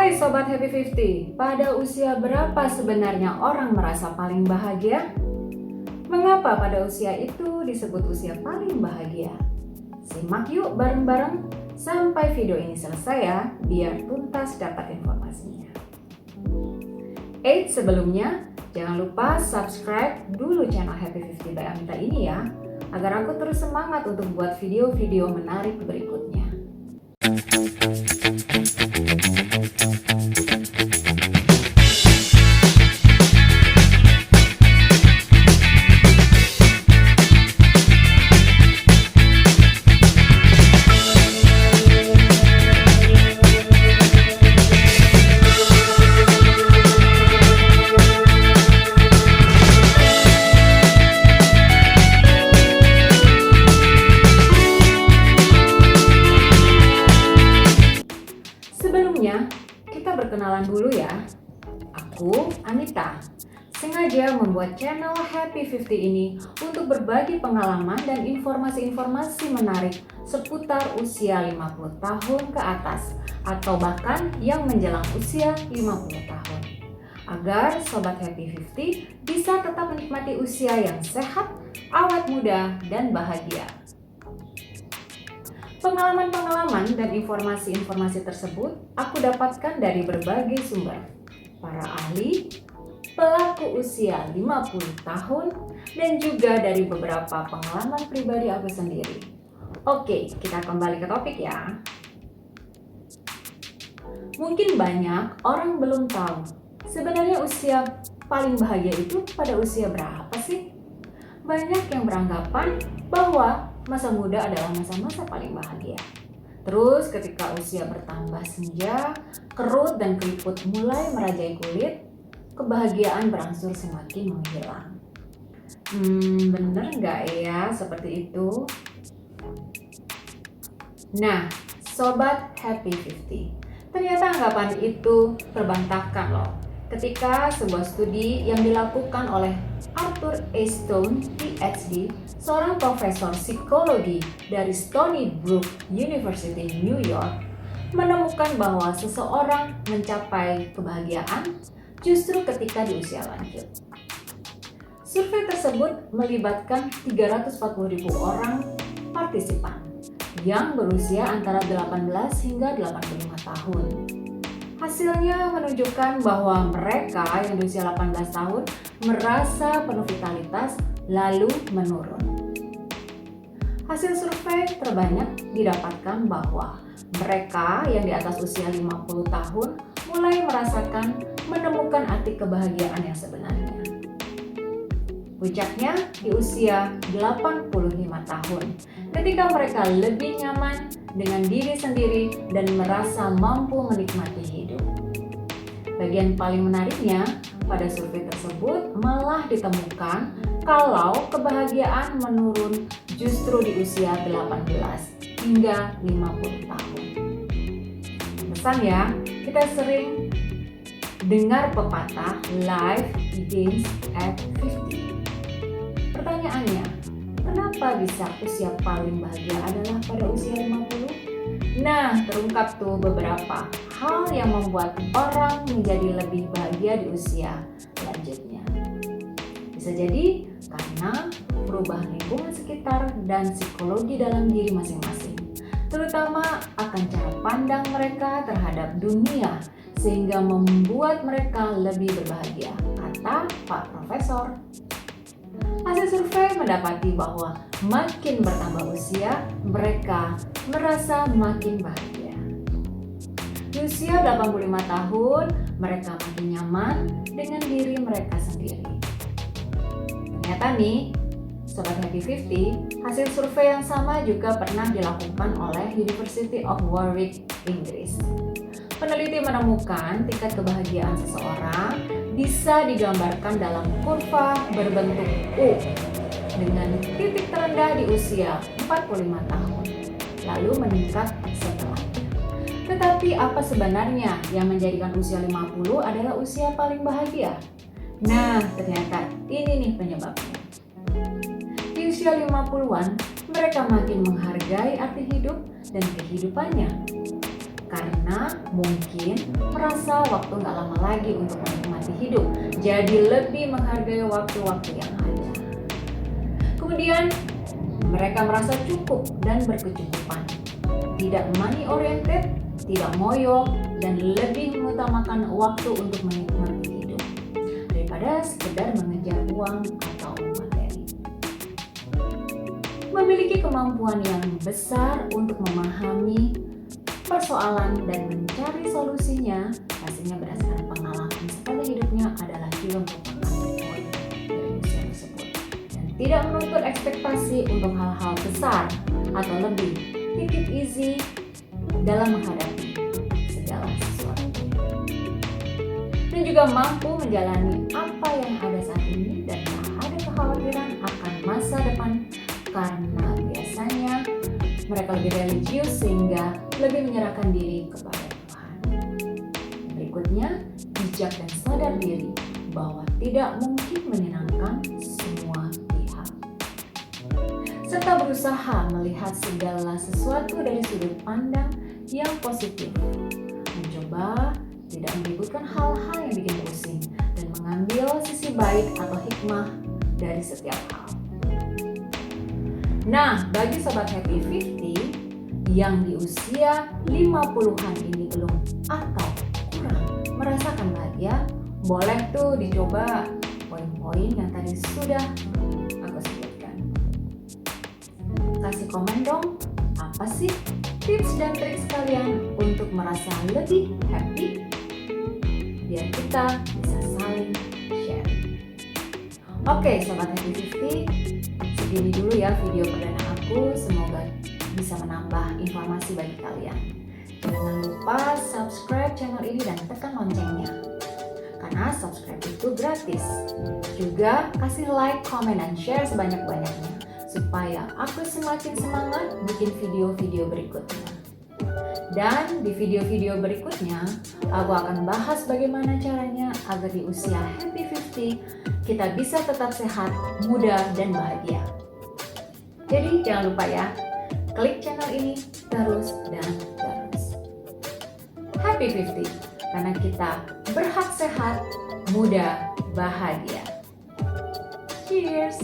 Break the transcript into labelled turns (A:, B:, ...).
A: Hai Sobat Happy 50, pada usia berapa sebenarnya orang merasa paling bahagia? Mengapa pada usia itu disebut usia paling bahagia? Simak yuk bareng-bareng sampai video ini selesai ya, biar tuntas dapat informasinya. Sebelumnya, jangan lupa subscribe dulu channel Happy 50 by Amita ini ya, agar aku terus semangat untuk buat video-video menarik berikutnya. Sebelumnya, kita berkenalan dulu ya. Aku, Amita, sengaja membuat channel Happy 50 ini untuk berbagi pengalaman dan informasi-informasi menarik seputar usia 50 tahun ke atas atau bahkan yang menjelang usia 50 tahun. Agar Sobat Happy 50 bisa tetap menikmati usia yang sehat, awet muda, dan bahagia. Pengalaman-pengalaman dan informasi-informasi tersebut aku dapatkan dari berbagai sumber, para ahli, pelaku usia 50 tahun, dan juga dari beberapa pengalaman pribadi aku sendiri. Oke, kita kembali ke topik ya. Mungkin banyak orang belum tahu, sebenarnya usia paling bahagia itu pada usia berapa sih? Banyak yang beranggapan bahwa masa muda adalah masa-masa paling bahagia. Terus ketika usia bertambah senja, kerut dan keriput mulai merajai kulit, kebahagiaan berangsur semakin menghilang. Bener nggak ya seperti itu? Nah, Sobat Happy 50, ternyata anggapan itu terbantahkan loh. Ketika sebuah studi yang dilakukan oleh Arthur A. Stone, PhD, seorang profesor psikologi dari Stony Brook University, New York, menemukan bahwa seseorang mencapai kebahagiaan justru ketika di usia lanjut. Survei tersebut melibatkan 340.000 orang partisipan yang berusia antara 18 hingga 85 tahun. Hasilnya menunjukkan bahwa mereka yang berusia 18 tahun merasa penuh vitalitas lalu menurun. Hasil survei terbanyak didapatkan bahwa mereka yang di atas usia 50 tahun mulai merasakan menemukan arti kebahagiaan yang sebenarnya. Puncaknya di usia 85 tahun, ketika mereka lebih nyaman dengan diri sendiri dan merasa mampu menikmati hidup. Bagian paling menariknya, pada survei tersebut malah ditemukan kalau kebahagiaan menurun justru di usia 18 hingga 50 tahun. Pesan ya, kita sering dengar pepatah life begins at 50. Pertanyaannya, kenapa bisa usia paling bahagia adalah pada usia 50? Nah, terungkap tuh beberapa hal yang membuat orang menjadi lebih bahagia di usia selanjutnya. Bisa jadi karena perubahan lingkungan sekitar dan psikologi dalam diri masing-masing, terutama akan cara pandang mereka terhadap dunia sehingga membuat mereka lebih berbahagia, kata Pak Profesor. Hasil survei mendapati bahwa makin bertambah usia, mereka merasa makin bahagia. Di usia 85 tahun, mereka makin nyaman dengan diri mereka sendiri. Ternyata nih, Sobat Happy 50, hasil survei yang sama juga pernah dilakukan oleh University of Warwick, Inggris. Peneliti menemukan tingkat kebahagiaan seseorang bisa digambarkan dalam kurva berbentuk U dengan titik terendah di usia 45 tahun, lalu meningkat setelahnya. Tetapi apa sebenarnya yang menjadikan usia 50 adalah usia paling bahagia? Nah, ternyata ini nih penyebabnya. Di usia 50-an, mereka makin menghargai arti hidup dan kehidupannya. karena mungkin merasa waktu nggak lama lagi untuk menikmati hidup, jadi lebih menghargai waktu-waktu yang ada. Kemudian mereka merasa cukup dan berkecukupan, tidak money oriented, tidak ngoyo, dan lebih mengutamakan waktu untuk menikmati hidup daripada sekedar mengejar uang atau materi. Memiliki kemampuan yang besar untuk memahami persoalan dan mencari solusinya, hasilnya berdasarkan pengalaman sepanjang hidupnya adalah juga merupakan poin dari usia tersebut. Dan tidak menuntut ekspektasi untuk hal-hal besar atau lebih, take it easy dalam menghadapi segala sesuatu. Dan juga mampu menjalani apa yang ada saat ini dan tak ada kekhawatiran akan masa depan, karena biasanya mereka lebih religius sehingga lebih menyerahkan diri kepada Tuhan. Berikutnya, bijak dan sadar diri bahwa tidak mungkin menyenangkan semua pihak, serta berusaha melihat segala sesuatu dari sudut pandang yang positif, mencoba tidak meributkan hal-hal yang bikin pusing, dan mengambil sisi baik atau hikmah dari setiap hal. Nah, bagi Sobat Happy 50 yang di usia 50-an ini belum atau kurang merasakan bahagia, boleh tuh dicoba poin-poin yang tadi sudah aku sebutkan. Kasih komen dong, apa sih tips dan trik kalian untuk merasa lebih happy? Biar kita bisa saling share. Oke, Sobat Happy 50, segini dulu ya video perdana aku. Semoga bisa menambah informasi bagi kalian. Jangan lupa subscribe channel ini dan tekan loncengnya, karena subscribe itu gratis. Juga kasih like, comment, dan share sebanyak-banyaknya supaya aku semakin semangat bikin video-video berikutnya. Dan di video-video berikutnya, aku akan bahas bagaimana caranya agar di usia Happy 50 kita bisa tetap sehat, muda, dan bahagia. Jadi jangan lupa ya, klik channel ini terus dan terus. Happy 50, karena kita berhak sehat, muda, bahagia. Cheers!